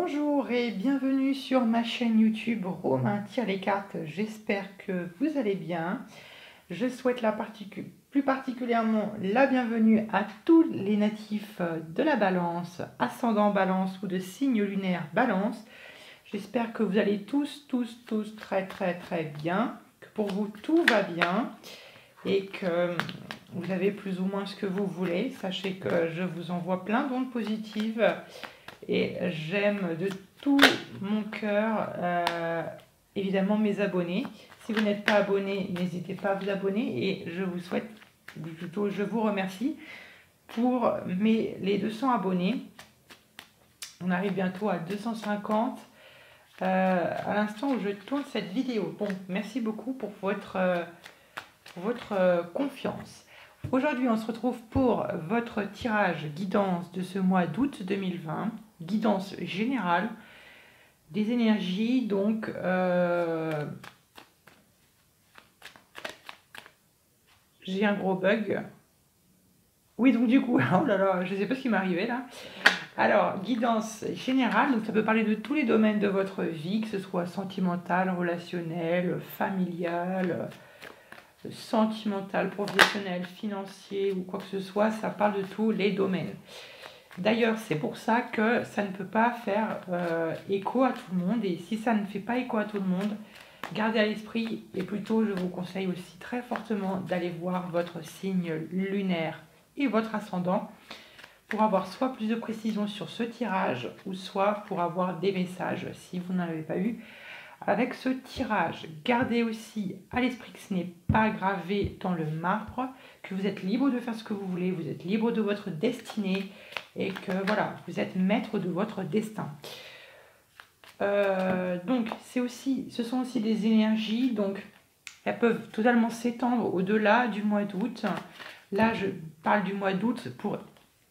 Bonjour et bienvenue sur ma chaîne YouTube Romain tire les cartes. J'espère que vous allez bien. Je souhaite plus particulièrement la bienvenue à tous les natifs de la Balance, ascendant Balance ou de signe lunaire Balance. J'espère que vous allez tous très bien, que pour vous tout va bien et que vous avez plus ou moins ce que vous voulez. Sachez que je vous envoie plein d'ondes positives. Et j'aime de tout mon cœur, évidemment, mes abonnés. Si vous n'êtes pas abonné, n'hésitez pas à vous abonner. Et je vous souhaite, plutôt, je vous remercie pour les 200 abonnés. On arrive bientôt à 250 à l'instant où je tourne cette vidéo. Bon, merci beaucoup pour votre confiance. Aujourd'hui, on se retrouve pour votre tirage guidance de ce mois d'août 2020. Guidance générale des énergies. Donc, j'ai un gros bug. Oui, donc du coup, oh là là, je ne sais pas ce qui m'est arrivé là. Alors, guidance générale, donc ça peut parler de tous les domaines de votre vie, que ce soit sentimental, relationnel, familial, sentimental, professionnel, financier ou quoi que ce soit, ça parle de tous les domaines. D'ailleurs, c'est pour ça que ça ne peut pas faire écho à tout le monde. Et si ça ne fait pas écho à tout le monde, gardez à l'esprit, et plutôt je vous conseille aussi très fortement d'aller voir votre signe lunaire et votre ascendant pour avoir soit plus de précision sur ce tirage ou soit pour avoir des messages si vous n'en avez pas eu avec ce tirage. Gardez aussi à l'esprit que ce n'est pas gravé dans le marbre, que vous êtes libre de faire ce que vous voulez, vous êtes libre de votre destinée et que voilà, vous êtes maître de votre destin. Donc, ce sont aussi des énergies, donc elles peuvent totalement s'étendre au-delà du mois d'août. Là, je parle du mois d'août pour,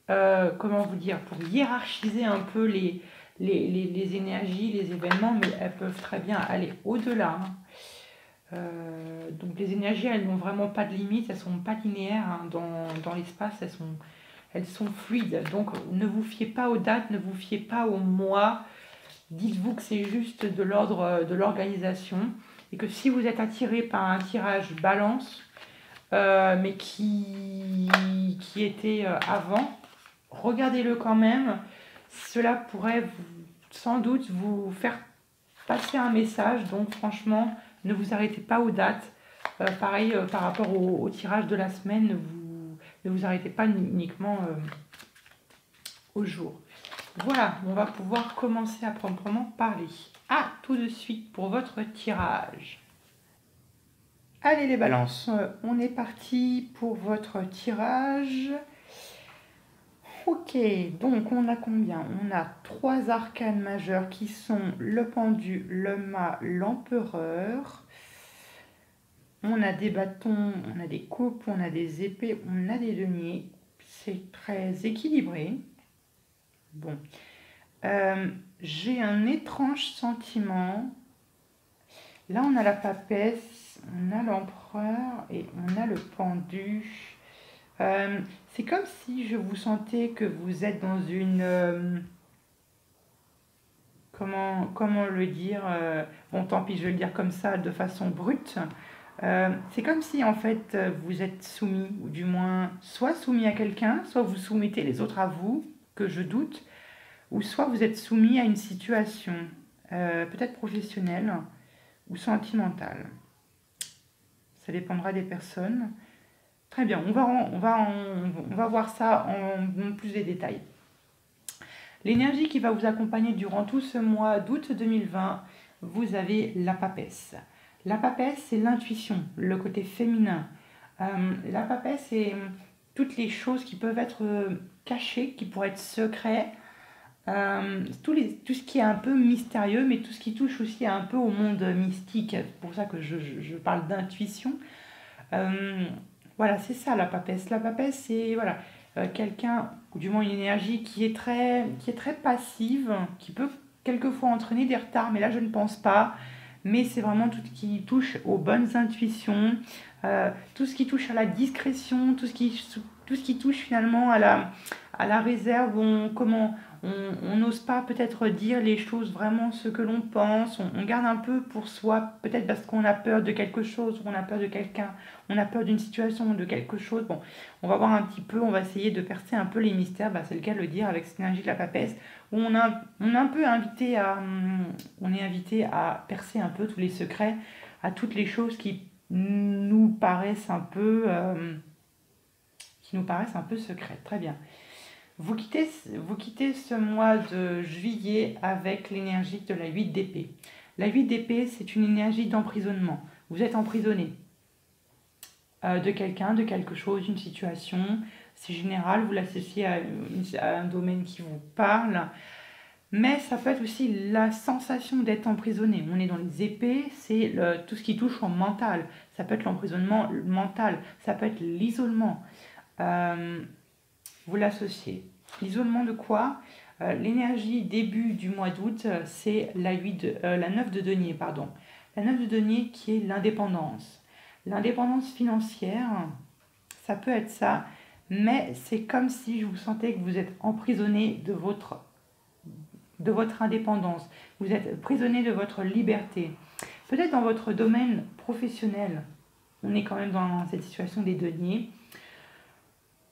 comment vous dire, pour hiérarchiser un peu les énergies, les événements, mais elles peuvent très bien aller au-delà. Donc les énergies, elles n'ont vraiment pas de limite, elles ne sont pas linéaires dans l'espace, elles sont fluides. Donc ne vous fiez pas aux dates, ne vous fiez pas aux mois. Dites-vous que c'est juste de l'ordre de l'organisation et que si vous êtes attiré par un tirage balance, mais qui était avant, regardez-le quand même. Cela pourrait sans doute vous faire passer un message. Donc franchement, ne vous arrêtez pas aux dates. Pareil par rapport au tirage de la semaine, ne vous arrêtez pas uniquement au jour. Voilà, on va pouvoir commencer à proprement parler. Ah, tout de suite pour votre tirage. Allez les balances, on est parti pour votre tirage. Ok, donc on a combien? On a 3 arcanes majeurs qui sont le pendu, le mât, l'empereur. On a des bâtons, on a des coupes, on a des épées, on a des deniers. C'est très équilibré. Bon, j'ai un étrange sentiment. Là, on a la papesse, on a l'empereur et on a le pendu. C'est comme si je vous sentais que vous êtes dans une... comment le dire bon, tant pis, je vais le dire comme ça, de façon brute. C'est comme si, en fait, vous êtes soumis, ou du moins, soit soumis à quelqu'un, soit vous soumettez les autres à vous, que je doute, ou soit vous êtes soumis à une situation, peut-être professionnelle ou sentimentale. Ça dépendra des personnes. Très bien, on va voir ça en plus des détails. L'énergie qui va vous accompagner durant tout ce mois d'août 2020, vous avez la papesse. La papesse, c'est l'intuition, le côté féminin. La papesse, c'est toutes les choses qui peuvent être cachées, qui pourraient être secrets. Tout ce qui est un peu mystérieux, mais tout ce qui touche aussi un peu au monde mystique. C'est pour ça que je parle d'intuition. Voilà, c'est ça la papesse. La papesse, c'est voilà, quelqu'un, ou du moins une énergie qui est très passive, qui peut quelquefois entraîner des retards, mais là je ne pense pas. Mais c'est vraiment tout ce qui touche aux bonnes intuitions, tout ce qui touche à la discrétion, tout ce qui touche finalement à la réserve, On n'ose pas peut-être dire les choses vraiment ce que l'on pense, on garde un peu pour soi, peut-être parce qu'on a peur de quelque chose, on a peur de quelqu'un, on a peur d'une situation, de quelque chose. Bon, on va voir un petit peu, on va essayer de percer un peu les mystères, c'est le cas de le dire avec cette énergie de la papesse, où on est un peu invité on est invité à percer un peu tous les secrets, à toutes les choses nous paraissent un peu, qui nous paraissent un peu secrètes. Très bien. Vous quittez ce mois de juillet avec l'énergie de la 8 d'épée. La 8 d'épée, c'est une énergie d'emprisonnement. Vous êtes emprisonné de quelqu'un, de quelque chose, d'une situation. C'est général, vous l'associez à un domaine qui vous parle. Mais ça peut être aussi la sensation d'être emprisonné. On est dans les épées, c'est tout ce qui touche au mental. Ça peut être l'emprisonnement mental, ça peut être l'isolement. Vous l'associez. L'isolement de quoi? L'énergie début du mois d'août, c'est la 9 de denier, pardon. La 9 de denier qui est l'indépendance. L'indépendance financière, ça peut être ça, mais c'est comme si je vous sentais que vous êtes emprisonné de votre indépendance. Vous êtes prisonnier de votre liberté. Peut-être dans votre domaine professionnel, on est quand même dans cette situation des deniers.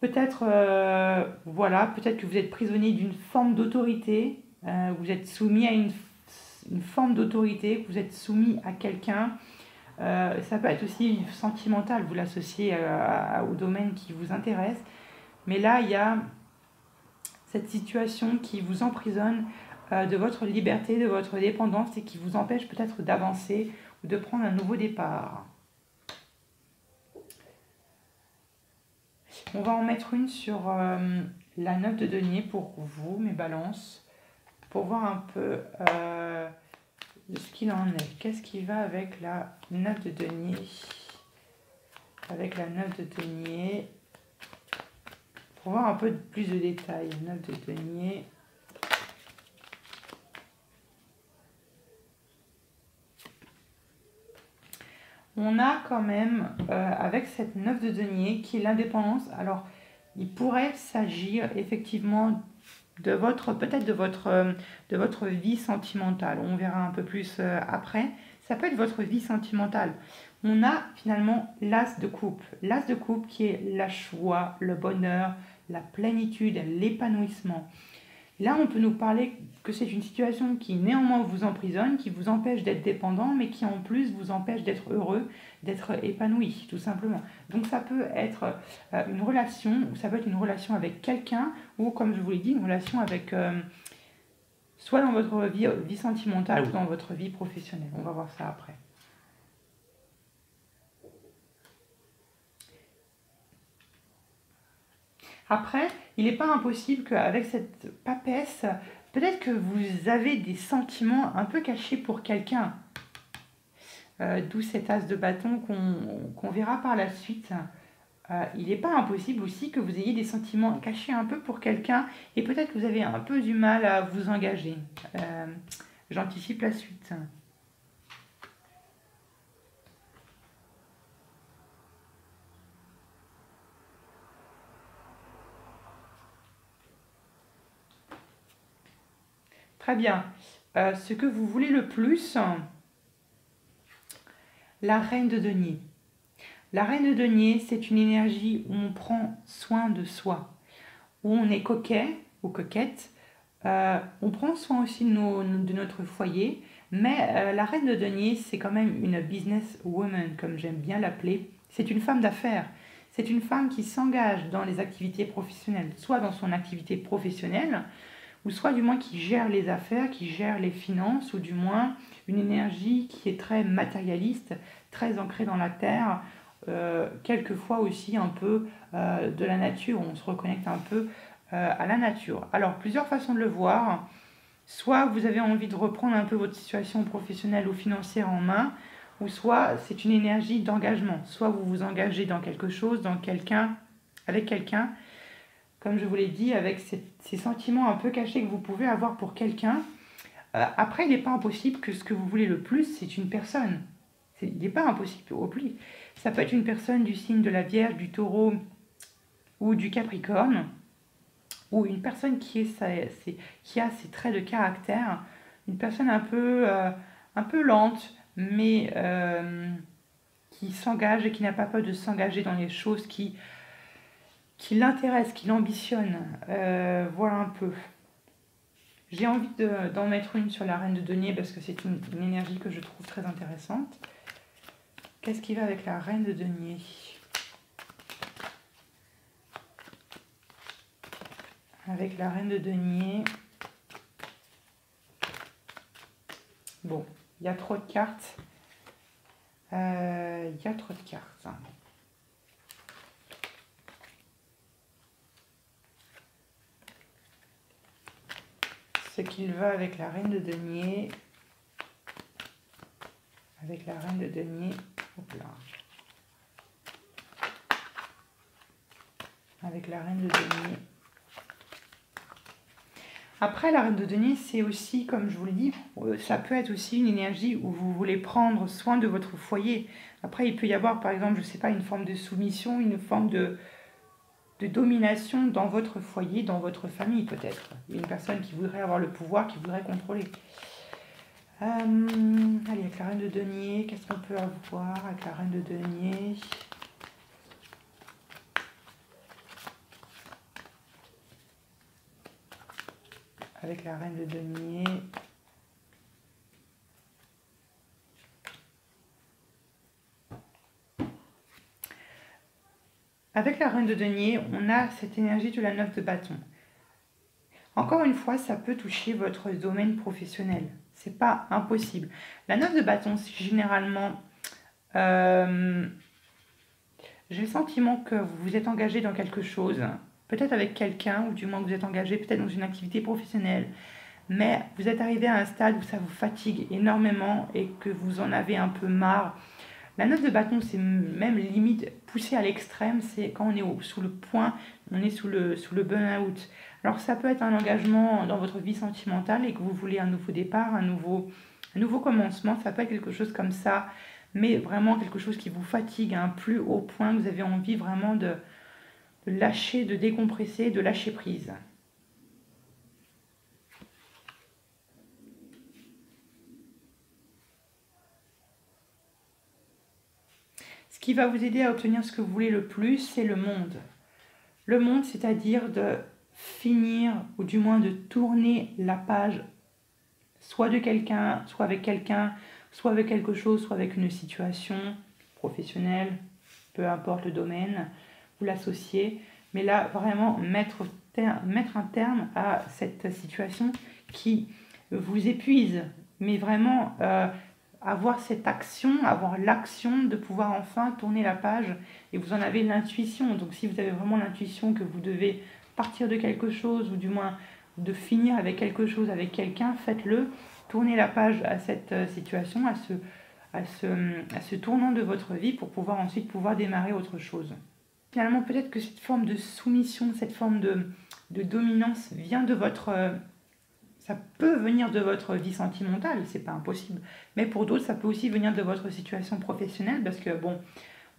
Peut-être peut-être que vous êtes prisonnier d'une forme d'autorité, vous êtes soumis à une forme d'autorité, vous êtes soumis à quelqu'un. Ça peut être aussi sentimental, vous l'associez au domaine qui vous intéresse. Mais là, il y a cette situation qui vous emprisonne de votre liberté, de votre dépendance et qui vous empêche peut-être d'avancer ou de prendre un nouveau départ. On va en mettre une sur la 9 de denier pour vous, mes balances, pour voir un peu de ce qu'il en est. Qu'est-ce qui va avec la 9 de denier? Avec la 9 de denier, pour voir un peu plus de détails. 9 de denier. On a quand même, avec cette 9 de denier, qui est l'indépendance, alors il pourrait s'agir effectivement de peut-être de votre vie sentimentale. On verra un peu plus après. Ça peut être votre vie sentimentale. On a finalement l'as de coupe. L'as de coupe qui est la joie, le bonheur, la plénitude, l'épanouissement. Là, on peut nous parler que c'est une situation qui néanmoins vous emprisonne, qui vous empêche d'être dépendant, mais qui en plus vous empêche d'être heureux, d'être épanoui, tout simplement. Donc ça peut être une relation, ça peut être une relation avec quelqu'un, ou comme je vous l'ai dit, une relation avec soit dans votre vie sentimentale ou dans votre vie professionnelle. On va voir ça après. Après, il n'est pas impossible qu'avec cette papesse, peut-être que vous avez des sentiments un peu cachés pour quelqu'un. D'où cet as de bâton qu'on verra par la suite. Il n'est pas impossible aussi que vous ayez des sentiments cachés un peu pour quelqu'un et peut-être que vous avez un peu du mal à vous engager. J'anticipe la suite. Très bien. Ce que vous voulez le plus, la reine de denier. La reine de denier, c'est une énergie où on prend soin de soi, où on est coquet ou coquette. On prend soin aussi de notre foyer, mais la reine de denier, c'est quand même une business woman, comme j'aime bien l'appeler. C'est une femme d'affaires. C'est une femme qui s'engage dans les activités professionnelles, soit dans son activité professionnelle, ou soit du moins qui gère les affaires, qui gère les finances, ou du moins une énergie qui est très matérialiste, très ancrée dans la terre, quelquefois aussi un peu de la nature, on se reconnecte un peu à la nature. Alors, plusieurs façons de le voir. Soit vous avez envie de reprendre un peu votre situation professionnelle ou financière en main, ou soit c'est une énergie d'engagement. Soit vous vous engagez dans quelque chose, dans quelqu'un, avec quelqu'un, comme je vous l'ai dit, avec ces sentiments un peu cachés que vous pouvez avoir pour quelqu'un. Après, il n'est pas impossible que ce que vous voulez le plus, c'est une personne. Il n'est pas impossible au plus. Ça peut être une personne du signe de la Vierge, du Taureau ou du Capricorne. ou une personne qui a ses traits de caractère, une personne un peu lente, mais qui s'engage et qui n'a pas peur de s'engager dans les choses qui l'intéressent, qui l'ambitionnent. Voilà un peu. J'ai envie d'en mettre une sur la reine de denier parce que c'est une énergie que je trouve très intéressante. Qu'est-ce qui va avec la reine de denier? Avec la reine de denier, bon, il y a trop de cartes. Il y a trop de cartes. Ce qu'il va avec la reine de denier. Avec la reine de denier. Hop là. Avec la reine de denier. Après, la reine de denier, c'est aussi, comme je vous le dis, ça peut être aussi une énergie où vous voulez prendre soin de votre foyer. Après, il peut y avoir, par exemple, je ne sais pas, une forme de soumission, une forme de domination dans votre foyer, dans votre famille peut-être. Une personne qui voudrait avoir le pouvoir, qui voudrait contrôler. Allez, avec la reine de denier, qu'est-ce qu'on peut avoir avec la reine de denier? Avec la reine de denier. Avec la reine de denier, on a cette énergie de la 9 de bâton. Encore une fois, ça peut toucher votre domaine professionnel. C'est pas impossible. La 9 de bâton, c'est généralement... j'ai le sentiment que vous vous êtes engagé dans quelque chose, peut-être avec quelqu'un, ou du moins que vous êtes engagé peut-être dans une activité professionnelle, mais vous êtes arrivé à un stade où ça vous fatigue énormément et que vous en avez un peu marre. La 9 de bâton, c'est même limite poussé à l'extrême, c'est quand on est sous le point, on est sous le burn-out. Alors ça peut être un engagement dans votre vie sentimentale et que vous voulez un nouveau départ, un nouveau commencement, ça peut être quelque chose comme ça, mais vraiment quelque chose qui vous fatigue à un plus haut point, que vous avez envie vraiment de lâcher, de décompresser, de lâcher prise. Ce qui va vous aider à obtenir ce que vous voulez le plus, c'est le monde. Le monde, c'est-à-dire de finir, ou du moins de tourner la page, soit de quelqu'un, soit avec quelqu'un, soit avec quelque chose, soit avec une situation professionnelle, peu importe le domaine, vous l'associez. Mais là, vraiment mettre un terme à cette situation qui vous épuise, mais vraiment... avoir cette action, avoir l'action de pouvoir enfin tourner la page et vous en avez l'intuition. Donc si vous avez vraiment l'intuition que vous devez partir de quelque chose ou du moins de finir avec quelque chose, avec quelqu'un, faites-le. Tournez la page à cette situation, à ce tournant de votre vie pour pouvoir ensuite pouvoir démarrer autre chose. Finalement, peut-être que cette forme de soumission, cette forme de dominance vient de votre... ça peut venir de votre vie sentimentale, c'est pas impossible. Mais pour d'autres, ça peut aussi venir de votre situation professionnelle parce que, bon,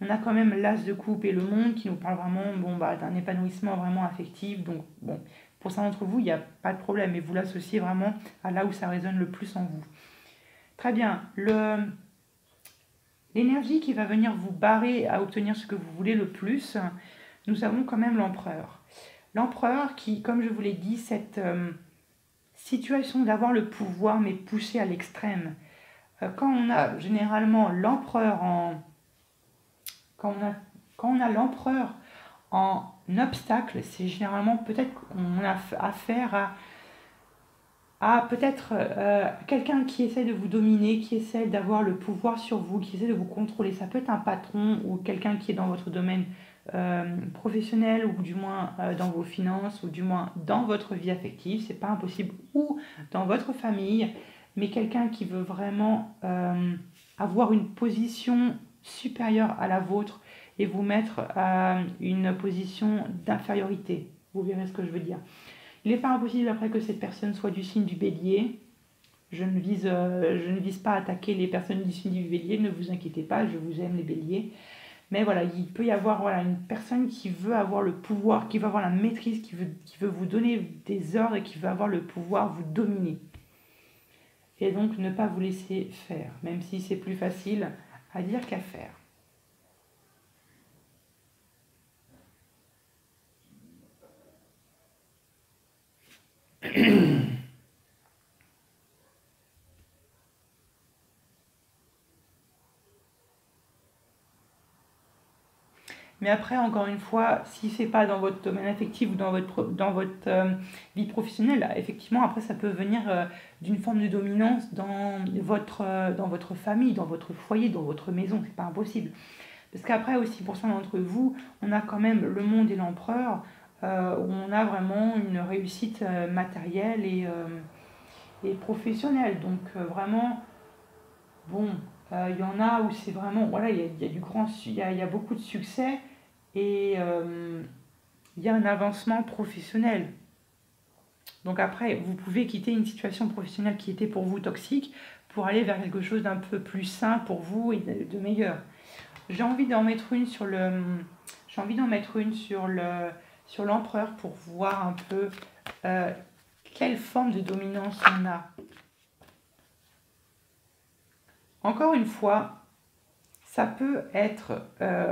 on a quand même l'as de coupe et le monde qui nous parle vraiment d'un épanouissement vraiment affectif. Donc, bon, pour ça d'entre vous, il n'y a pas de problème. Et vous l'associez vraiment à là où ça résonne le plus en vous. Très bien. L'énergie qui va venir vous barrer à obtenir ce que vous voulez le plus, nous avons quand même l'empereur. L'empereur qui, comme je vous l'ai dit, cette... situation d'avoir le pouvoir mais poussé à l'extrême. Quand on a généralement l'empereur quand on a l'empereur en obstacle, c'est généralement peut-être qu'on a affaire à peut-être quelqu'un qui essaie de vous dominer, qui essaie d'avoir le pouvoir sur vous, qui essaie de vous contrôler. Ça peut être un patron ou quelqu'un qui est dans votre domaine professionnel ou du moins dans vos finances ou du moins dans votre vie affective, c'est pas impossible, ou dans votre famille, mais quelqu'un qui veut vraiment avoir une position supérieure à la vôtre et vous mettre à une position d'infériorité. Vous verrez ce que je veux dire. Il n'est pas impossible après que cette personne soit du signe du bélier. Je ne vise pas à attaquer les personnes du signe du bélier, ne vous inquiétez pas, je vous aime les béliers. Mais voilà, il peut y avoir voilà, une personne qui veut avoir le pouvoir, qui veut avoir la maîtrise, qui veut vous donner des ordres et qui veut avoir le pouvoir, vous dominer. Et donc ne pas vous laisser faire, même si c'est plus facile à dire qu'à faire. Mais après, encore une fois, si c'est pas dans votre domaine affectif ou dans votre vie professionnelle, effectivement, après, ça peut venir d'une forme de dominance dans votre famille, dans votre foyer, dans votre maison. C'est pas impossible. Parce qu'après aussi, pour certains d'entre vous, on a quand même le monde et l'empereur, où on a vraiment une réussite matérielle et professionnelle. Donc vraiment, bon, il y en a où c'est vraiment, voilà, il y a il y a beaucoup de succès et il y a un avancement professionnel. Donc après, vous pouvez quitter une situation professionnelle qui était pour vous toxique pour aller vers quelque chose d'un peu plus sain pour vous et de meilleur. J'ai envie d'en mettre une sur sur l'empereur pour voir un peu euh, quelle forme de dominance on a. Encore une fois, ça peut être,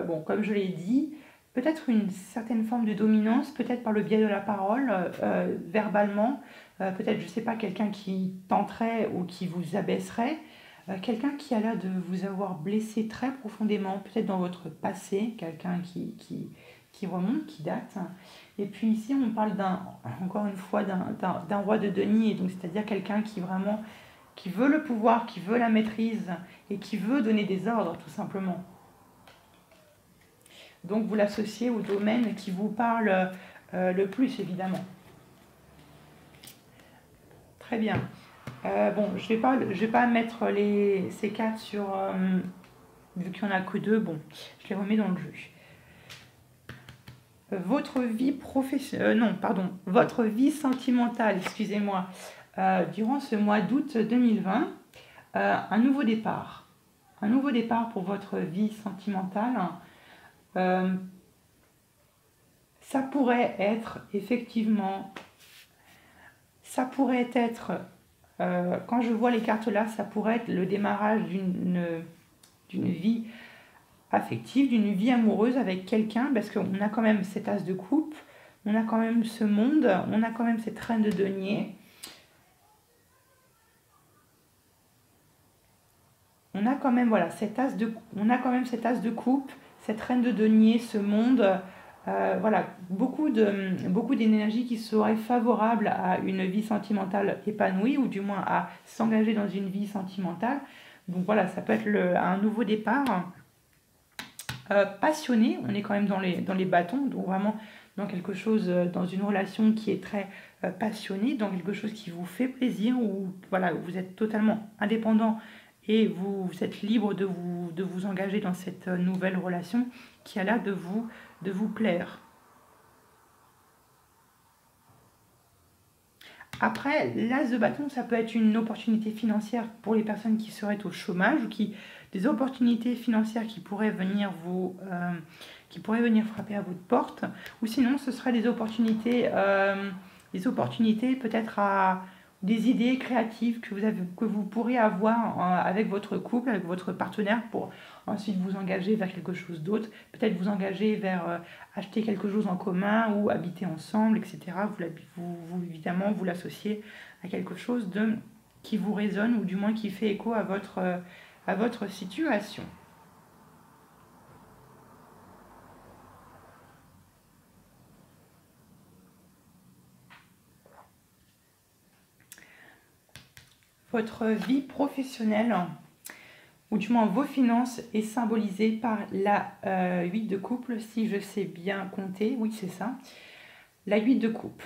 bon, comme je l'ai dit, peut-être une certaine forme de dominance, peut-être par le biais de la parole, verbalement, peut-être, je ne sais pas, quelqu'un qui tenterait ou qui vous abaisserait, quelqu'un qui a l'air de vous avoir blessé très profondément, peut-être dans votre passé, quelqu'un qui remonte, qui date. Et puis ici, on parle encore une fois, d'un roi de denier, donc c'est-à-dire quelqu'un qui vraiment, qui veut le pouvoir, qui veut la maîtrise et qui veut donner des ordres, tout simplement. Donc vous l'associez au domaine qui vous parle le plus, évidemment. Très bien. Bon, je vais pas mettre ces cartes sur... vu qu'il n'y en a que deux, bon, je les remets dans le jeu. Votre vie professionnelle... non, pardon. Votre vie sentimentale, excusez-moi. Durant ce mois d'août 2020, un nouveau départ. Un nouveau départ pour votre vie sentimentale. Ça pourrait être effectivement, ça pourrait être, quand je vois les cartes là, ça pourrait être le démarrage d'une vie affective, d'une vie amoureuse avec quelqu'un, parce qu'on a quand même cet as de coupe, on a quand même ce monde, on a quand même cette reine de denier, on a quand même voilà on a quand même cet as de coupe, cette reine de denier, ce monde. Voilà, beaucoup d'énergie qui serait favorable à une vie sentimentale épanouie, ou du moins à s'engager dans une vie sentimentale. Donc voilà, ça peut être un nouveau départ. Passionné, on est quand même dans les bâtons, donc vraiment dans quelque chose, dans une relation qui est très passionnée, dans quelque chose qui vous fait plaisir, où voilà, vous êtes totalement indépendant et vous êtes libre de vous engager dans cette nouvelle relation qui a l'air de vous plaire. Après, l'as de bâton, ça peut être une opportunité financière pour les personnes qui seraient au chômage, ou des opportunités financières qui pourraient venir frapper à votre porte, ou sinon ce seraient des opportunités peut-être à des idées créatives que vous pourriez avoir avec votre couple, avec votre partenaire, pour ensuite vous engager vers quelque chose d'autre, peut-être vous engager vers acheter quelque chose en commun ou habiter ensemble, etc. Évidemment, vous l'associez à quelque chose qui vous résonne, ou du moins qui fait écho à votre situation. Votre vie professionnelle, ou du moins vos finances, est symbolisée par la 8 de couple, si je sais bien compter. Oui, c'est ça. La 8 de coupe.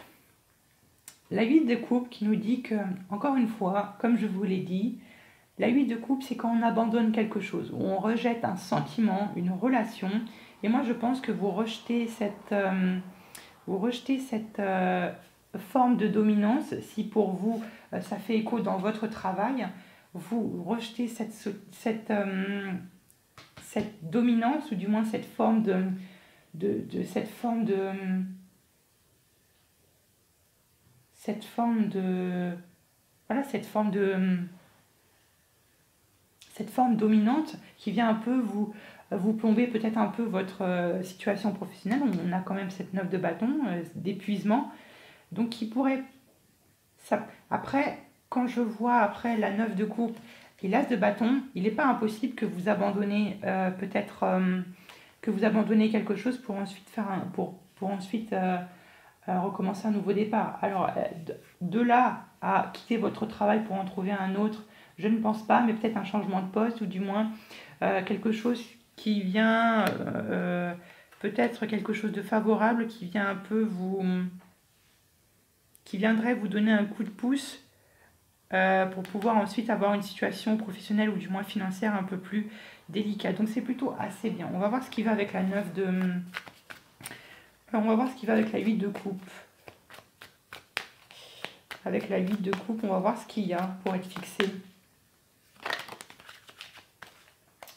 La 8 de coupe qui nous dit que, encore une fois, comme je vous l'ai dit, la 8 de coupe, c'est quand on abandonne quelque chose, où on rejette un sentiment, une relation. Et moi, je pense que vous rejetez cette forme de dominance. Si pour vous, ça fait cette dominance, ou du moins cette forme cette forme voilà, cette forme dominante qui vient un peu vous plomber peut-être un peu votre situation professionnelle. On a quand même cette 9 de bâton, d'épuisement, donc qui pourrait... Après, quand je vois après la 9 de coupe et l'as de bâton, il n'est pas impossible que vous abandonnez que vous abandonnez quelque chose pour ensuite pour ensuite recommencer un nouveau départ. Alors, de là à quitter votre travail pour en trouver un autre, je ne pense pas, mais peut-être un changement de poste, ou du moins quelque chose qui vient, peut-être quelque chose de favorable qui vient un peu qui viendrait vous donner un coup de pouce pour pouvoir ensuite avoir une situation professionnelle ou du moins financière un peu plus délicate. Donc c'est plutôt assez bien. On va voir ce qui va avec la 9 de... on va voir ce qui va avec la 8 de coupe. Avec la 8 de coupe, on va voir ce qu'il y a pour être fixé.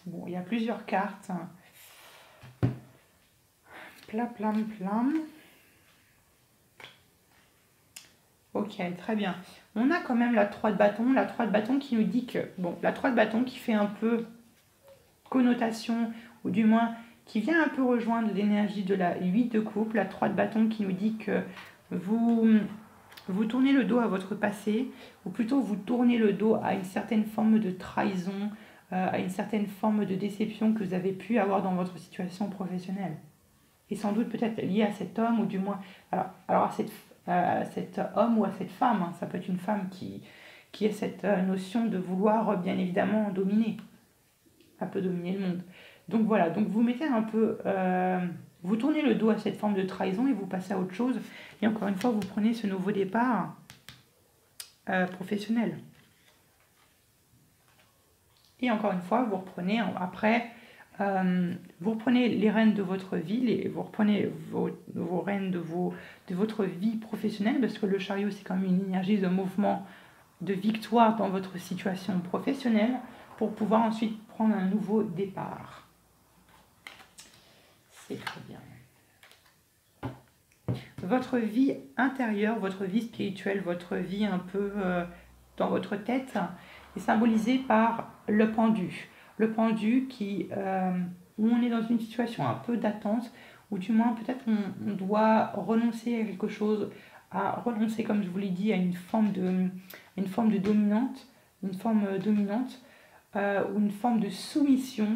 Bon, il y a plusieurs cartes. Plam, plam, plam. Ok, très bien. On a quand même la 3 de bâton. La 3 de bâton qui nous dit que... Bon, la 3 de bâton qui fait un peu connotation, ou du moins qui vient un peu rejoindre l'énergie de la 8 de coupe. La 3 de bâton qui nous dit que vous tournez le dos à votre passé, ou plutôt vous tournez le dos à une certaine forme de trahison, à une certaine forme de déception que vous avez pu avoir dans votre situation professionnelle. Et sans doute peut-être lié à cet homme, ou du moins alors à cet homme ou à cette femme. Hein. Ça peut être une femme qui a cette notion de vouloir bien évidemment dominer, un peu dominer le monde. Donc voilà, donc vous mettez un peu... vous tournez le dos à cette forme de trahison et vous passez à autre chose. Et encore une fois, vous prenez ce nouveau départ professionnel. Et encore une fois, vous reprenez après... vous reprenez les rênes de votre vie, vous reprenez vos rênes de votre vie professionnelle, parce que le chariot, c'est quand même une énergie de mouvement, de victoire dans votre situation professionnelle, pour pouvoir ensuite prendre un nouveau départ. C'est très bien. Votre vie intérieure, votre vie spirituelle, votre vie un peu dans votre tête est symbolisée par le pendu. Le pendu où on est dans une situation un peu d'attente, ou du moins peut-être on doit renoncer à quelque chose, renoncer, comme je vous l'ai dit, à une forme dominante, ou une forme de soumission,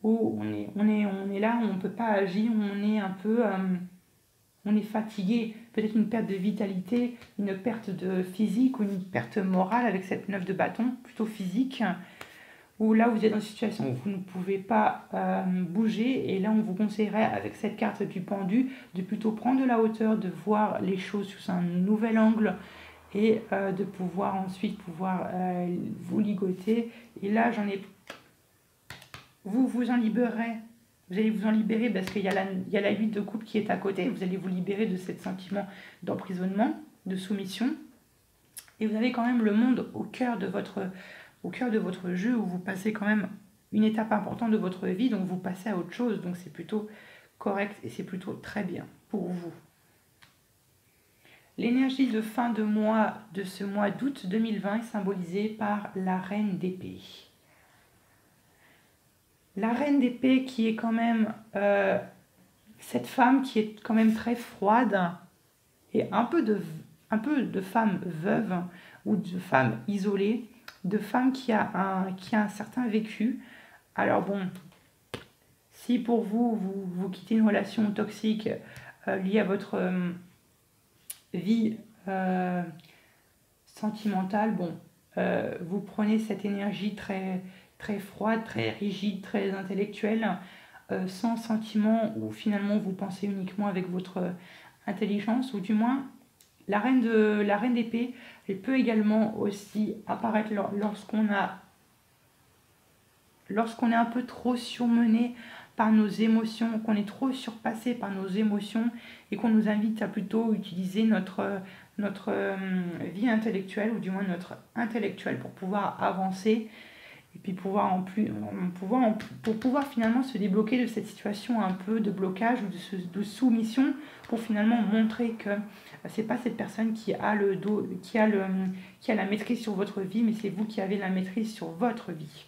où on est là, on ne peut pas agir, on est un peu... on est fatigué, peut-être une perte de vitalité, une perte de physique, ou une perte morale avec cette 9 de bâton, plutôt physique, où là vous êtes dans une situation où vous ne pouvez pas bouger, et là on vous conseillerait avec cette carte du pendu de plutôt prendre de la hauteur, de voir les choses sous un nouvel angle, et de pouvoir ensuite vous ligoter. Et là vous vous en libérerez. Vous allez vous en libérer parce qu'il y a la 8 de coupe qui est à côté. Vous allez vous libérer de ce sentiment d'emprisonnement, de soumission. Et vous avez quand même le monde au cœur de votre jeu, où vous passez quand même une étape importante de votre vie. Donc vous passez à autre chose. Donc c'est plutôt correct et c'est plutôt très bien pour vous. L'énergie de fin de mois de ce mois d'août 2020 est symbolisée par la reine d'épée. La reine d'épée qui est quand même cette femme qui est quand même très froide, et un peu de femme veuve, ou de femme isolée, de femme qui a un certain vécu. Alors bon, si pour vous quittez une relation toxique liée à votre vie sentimentale, bon, vous prenez cette énergie très froide, très rigide, très intellectuelle, sans sentiment, où finalement vous pensez uniquement avec votre intelligence, ou du moins la reine d'épée, elle peut également aussi apparaître lorsqu'on est un peu trop surmené par nos émotions, qu'on est trop surpassé par nos émotions, et qu'on nous invite à plutôt utiliser notre vie intellectuelle, ou du moins notre intellectuel, pour pouvoir avancer. et puis pour pouvoir finalement se débloquer de cette situation un peu de blocage ou de soumission, pour finalement montrer que c'est pas cette personne qui a la maîtrise sur votre vie, mais c'est vous qui avez la maîtrise sur votre vie.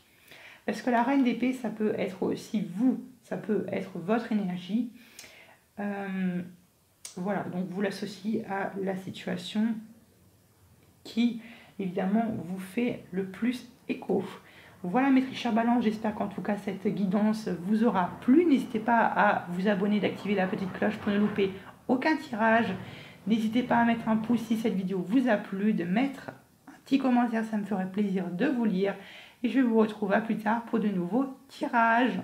Parce que la reine d'épée, ça peut être aussi vous, ça peut être votre énergie. Voilà, donc vous l'associez à la situation qui, évidemment, vous fait le plus écho. Voilà mes très chers balances, j'espère qu'en tout cas cette guidance vous aura plu. N'hésitez pas à vous abonner, d'activer la petite cloche pour ne louper aucun tirage. N'hésitez pas à mettre un pouce si cette vidéo vous a plu, de mettre un petit commentaire, ça me ferait plaisir de vous lire. Et je vous retrouve à plus tard pour de nouveaux tirages.